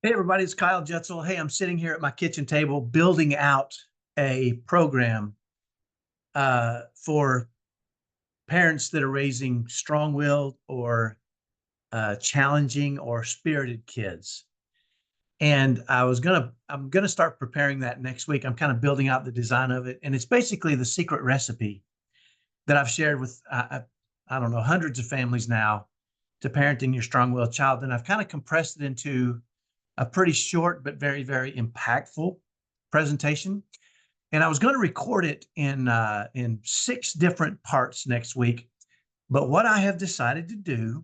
Hey everybody, it's Kyle Jetzel. Hey, I'm sitting here at my kitchen table building out a program for parents that are raising strong-willed or challenging or spirited kids. And I'm gonna start preparing that next week. I'm kind of building out the design of it, and it's basically the secret recipe that I've shared with I don't know, hundreds of families now to parenting your strong-willed child, and I've kind of compressed it into a pretty short but very, very impactful presentation. And I was going to record it in 6 different parts next week. But what I have decided to do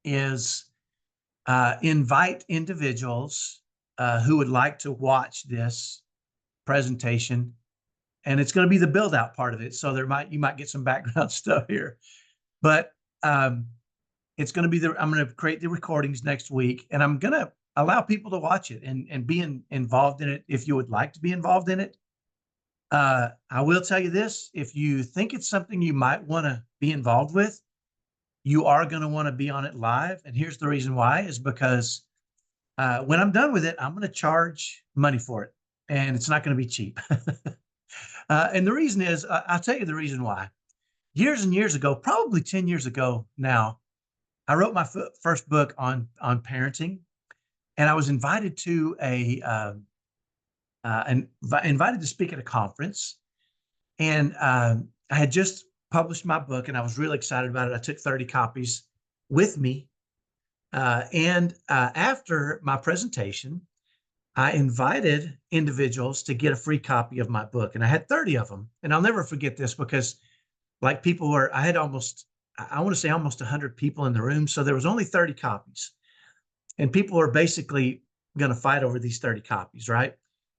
is invite individuals who would like to watch this presentation, and it's going to be the build out part of it. So you might get some background stuff here, but um, it's going to be I'm going to create the recordings next week, and I'm going to allow people to watch it and be involved in it if you would like to be involved in it. I will tell you this: if you think it's something you might want to be involved with, you are going to want to be on it live. And here's the reason why: is because when I'm done with it, I'm going to charge money for it, and it's not going to be cheap. And the reason is, I'll tell you the reason why. Years and years ago, probably 10 years ago now, I wrote my first book on parenting, and I was invited to invited to speak at a conference, and I had just published my book, and I was really excited about it. I took 30 copies with me, and after my presentation, I invited individuals to get a free copy of my book, and I had 30 of them. And I'll never forget this because, like, I had I want to say almost 100 people in the room, so there was only 30 copies, and people were basically going to fight over these 30 copies, right?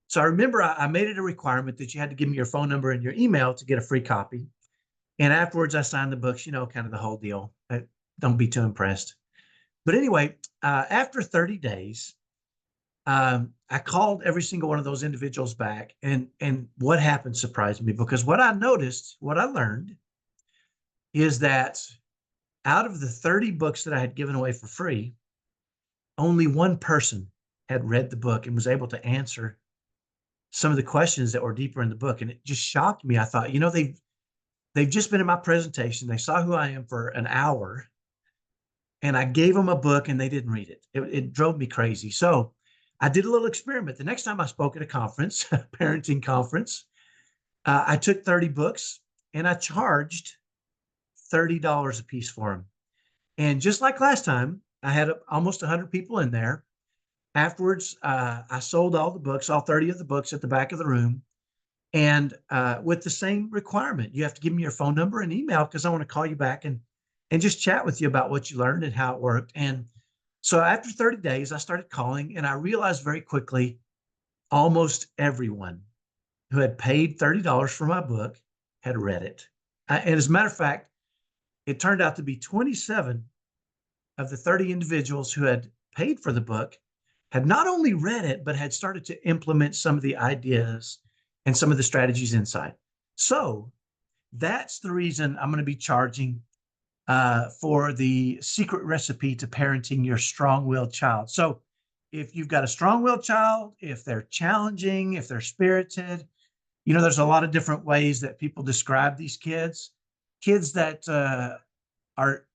So I remember I made it a requirement that you had to give me your phone number and your email to get a free copy. And afterwards, I signed the books, kind of the whole deal. Don't be too impressed. But anyway, after 30 days, I called every single one of those individuals back, and what happened surprised me, because what I learned is that out of the 30 books that I had given away for free, only one person had read the book and was able to answer some of the questions that were deeper in the book. And it just shocked me. I thought, they've just been in my presentation. They saw who I am for an hour, and I gave them a book and they didn't read it. It drove me crazy. So I did a little experiment. The next time I spoke at a conference, a parenting conference, I took 30 books and I charged $30 a piece for them. And just like last time, I had almost 100 people in there. Afterwards, I sold all the books, all 30 of the books, at the back of the room. And with the same requirement, you have to give me your phone number and email, because I want to call you back and just chat with you about what you learned and how it worked. And so after 30 days, I started calling, and I realized very quickly almost everyone who had paid $30 for my book had read it. And as a matter of fact, it turned out to be 27 of the 30 individuals who had paid for the book had not only read it, but had started to implement some of the ideas and some of the strategies inside. So that's the reason I'm going to be charging for the secret recipe to parenting your strong-willed child. So if you've got a strong-willed child, if they're challenging, if they're spirited, there's a lot of different ways that people describe these kids. Kids that are,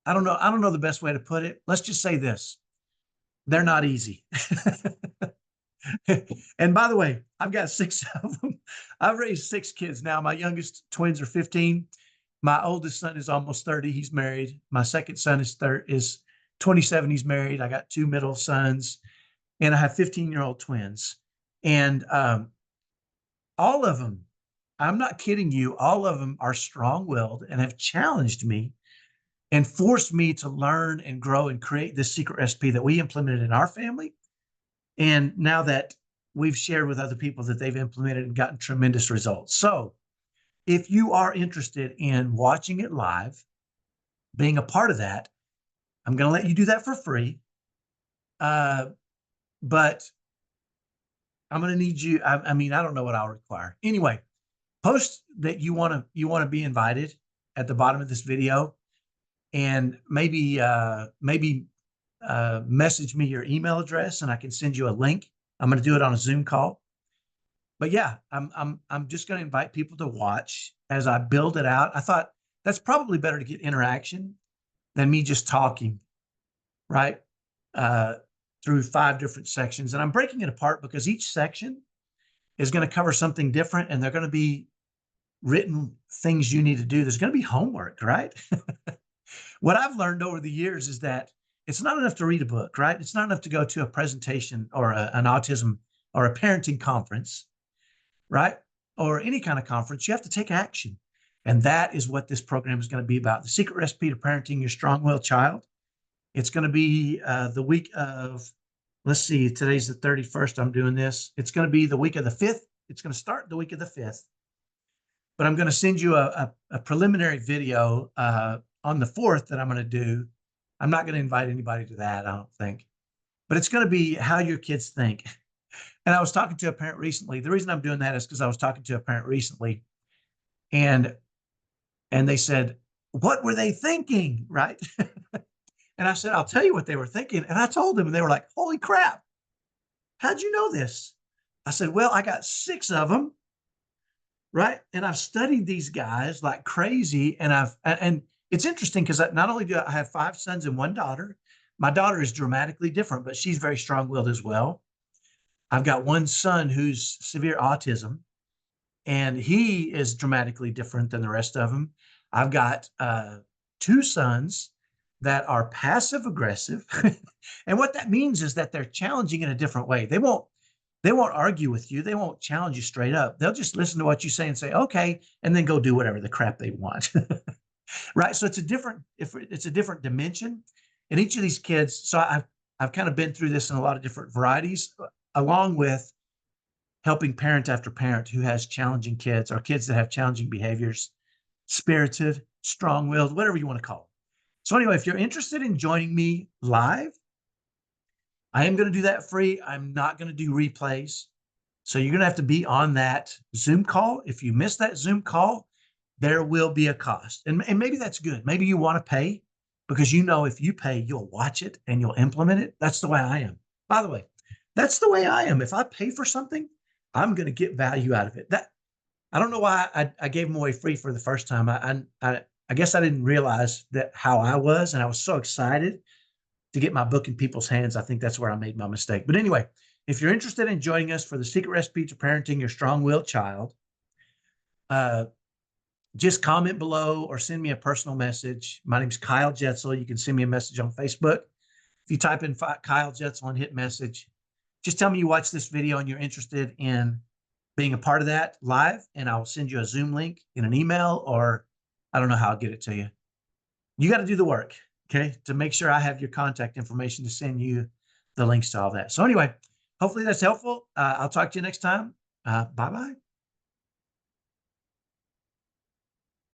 I don't know the best way to put it. Let's just say this: they're not easy. And by the way, I've got 6 of them. I've raised 6 kids now. My youngest twins are 15. My oldest son is almost 30. He's married. My second son is 27. He's married. I got 2 middle sons, and I have 15-year-old twins. And all of them, I'm not kidding you, all of them are strong-willed and have challenged me and forced me to learn and grow and create this secret recipe that we implemented in our family. And now that we've shared with other people that they've implemented and gotten tremendous results. So if you are interested in watching it live, being a part of that, I'm going to let you do that for free. But I'm going to need you. I mean, I don't know what I'll require. Anyway, post that you want to be invited at the bottom of this video, and maybe message me your email address and I can send you a link. I'm going to do it on a Zoom call. But yeah, I'm just going to invite people to watch as I build it out. I thought that's probably better to get interaction than me just talking, right? Uh, through 5 different sections. And I'm breaking it apart because each section is going to cover something different and they're going to be written things you need to do. There's going to be homework, right? What I've learned over the years is that it's not enough to read a book, right? It's not enough to go to a presentation or an autism or a parenting conference, right? Or any kind of conference. You have to take action. And that is what this program is going to be about. The Secret Recipe to Parenting Your Strong-Willed Child. It's going to be the week of, let's see, today's the 31st. I'm doing this. It's going to be the week of the 5th. It's going to start the week of the 5th. But I'm going to send you a preliminary video on the 4th that I'm going to do. I'm not going to invite anybody to that, I don't think. But it's going to be how your kids think. And I was talking to a parent recently. The reason I'm doing that is because I was talking to a parent recently, and they said, "What were they thinking?" Right? And I said, "I'll tell you what they were thinking." And I told them, and they were like, "Holy crap! How'd you know this?" I said, "Well, I got 6 of them, right? And I've studied these guys like crazy, and it's interesting because not only do I have 5 sons and 1 daughter, my daughter is dramatically different, but she's very strong-willed as well. I've got 1 son who's severe autism, and he is dramatically different than the rest of them. I've got 2 sons that are passive aggressive, and what that means is that they're challenging in a different way. They won't argue with you. They won't challenge you straight up. They'll just listen to what you say and say, okay, and then go do whatever the crap they want. Right. So it's a different dimension. And each of these kids, so I've kind of been through this in a lot of different varieties, along with helping parent after parent who has challenging kids or kids that have challenging behaviors, spirited, strong-willed, whatever you want to call it. So anyway, if you're interested in joining me live, I am going to do that free. I'm not going to do replays. So you're going to have to be on that Zoom call. If you miss that Zoom call, there will be a cost. And maybe that's good. Maybe you want to pay because you know if you pay, you'll watch it and you'll implement it. That's the way I am. By the way, that's the way I am. If I pay for something, I'm going to get value out of it. I don't know why I gave them away free for the first time. I guess I didn't realize that how I was, and I was so excited to get my book in people's hands. I think that's where I made my mistake. But anyway, if you're interested in joining us for the Secret Recipe to Parenting Your Strong-Willed Child, just comment below or send me a personal message. My name's Kyle Jetzel. You can send me a message on Facebook. If you type in Kyle Jetzel and hit message, just tell me you watched this video and you're interested in being a part of that live, and I'll send you a Zoom link in an email, or I don't know how I'll get it to you. You got to do the work, okay, to make sure I have your contact information to send you the links to all that. So anyway, hopefully that's helpful. I'll talk to you next time. Bye-bye.